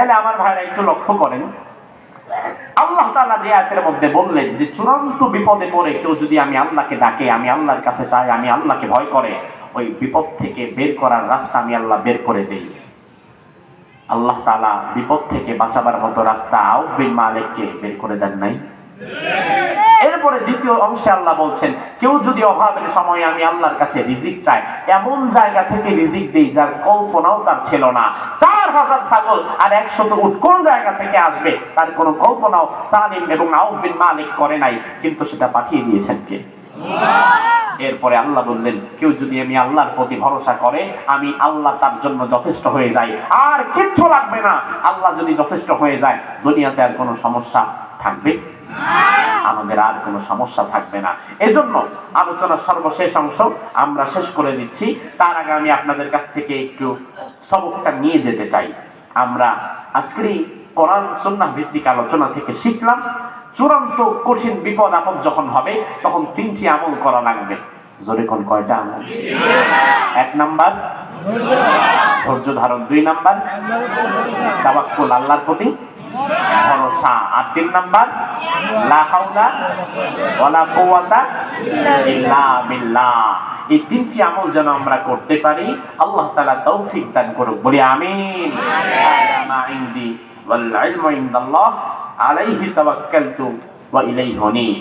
তাহলে আমার ভাইরা একটু লক্ষ্য করেন, আল্লাহ তাআলা যে আয়াতের মধ্যে বললেন যে চূড়ান্ত বিপদে পড়ে কেউ যদি আমি আল্লাহকে ডাকে, আমি আল্লাহর কাছে চাই, আমি আল্লাহকে ভয় করে, ওই বিপদ থেকে বের করার রাস্তা আমি আল্লাহ বের করে দেই। আল্লাহ তাআলা বিপদ থেকে বাঁচাবার মতো রাস্তা আউফ বিন মালিককে বের করে দেন নাই? এরপরে দ্বিতীয় অংশে আল্লাহ বলছেন, কেউ যদি অভাবের সময় আমি আল্লাহর কাছে রিজিক চায়, এমন জায়গা থেকে রিজিক দেই যার কল্পনাও তার ছিল না। 4000 ছাগল আর 100 উট কোন জায়গা থেকে আসবে তার কোনো কল্পনাও সালিম এবং আউফ বিন মালিক করে নাই, কিন্তু সেটা পাঠিয়ে দিয়েছেন কে? এরপরে আল্লাহ বললেন, কেউ যদি আমি আল্লাহর প্রতি ভরসা করে, আমি আল্লাহ তার জন্য যথেষ্ট হয়ে যাই, আর কিচ্ছু লাগবে না। আল্লাহ যদি যথেষ্ট হয়ে যায়, দুনিয়াতে আর কোনো সমস্যা থাকবে? আমাদের আর কোনো সমস্যা থাকবে না। এজন্য আলোচনার সর্বশেষ অংশ আমরা শেষ করে দিচ্ছি। তার আগে আমি আপনাদের কাছ থেকে একটু সবকটা নিয়ে যেতে চাই। আমরা আজকের এই কোরআন সুন্নাহ ভিত্তিক আলোচনা থেকে শিখলাম, চূড়ান্ত কঠিন বিপদ আপদ যখন হবে তখন 3টি আমল করা লাগবে। জোরে কোন কয়টা আমল? 1 নাম্বার ধৈর্য ধারণ, 2 নাম্বার তাওয়াক্কুল আল্লাহর প্রতি ভরসা, আর 3 নাম্বার লা হাওলা ওয়ালা কুওয়াতা ইল্লা বিল্লাহ। এই 3টি আমল যেন আমরা করতে পারি, আল্লাহ তাআলা তৌফিক দান করুক, বলি আমিন। হাযা মা ইনদি ওয়াল ইলমু ইনদাল্লাহ আলাইহি তাওয়াক্কালতু ওয়া ইলাইহি উনীব।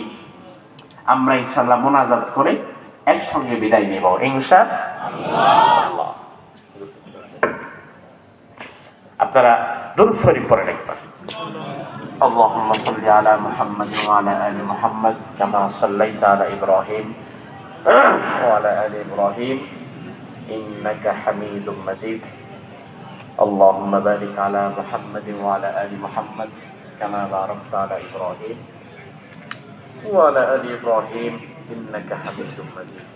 আমরা ইনশাআল্লাহ মুনাজাত করে একসঙ্গে বিদায় নেব ইনশাআল্লাহ। আপনারা দুরূদ শরীফ পড়েন একবার। اللهم صل على محمد وعلى آل محمد كما صليت على إبراهيم وعلى آل إبراهيم إنك حميد مجيد اللهم بارك على محمد وعلى آل محمد كما باركت على إبراهيم وعلى آل إبراهيم إنك حميد مجيد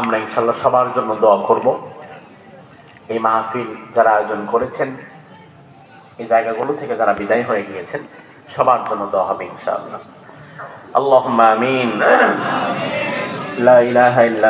আমরা ইনশাআল্লাহ সবার জন্য দোয়া করব। এই মাহফিল যারা আয়োজন করেছেন, এই জায়গাগুলো থেকে যারা বিদায় হয়ে গিয়েছেন, সবার জন্য দোয়া হবে ইনশাআল্লাহ। আল্লাহুম্মা আমিন। লা ইলাহা ইল্লা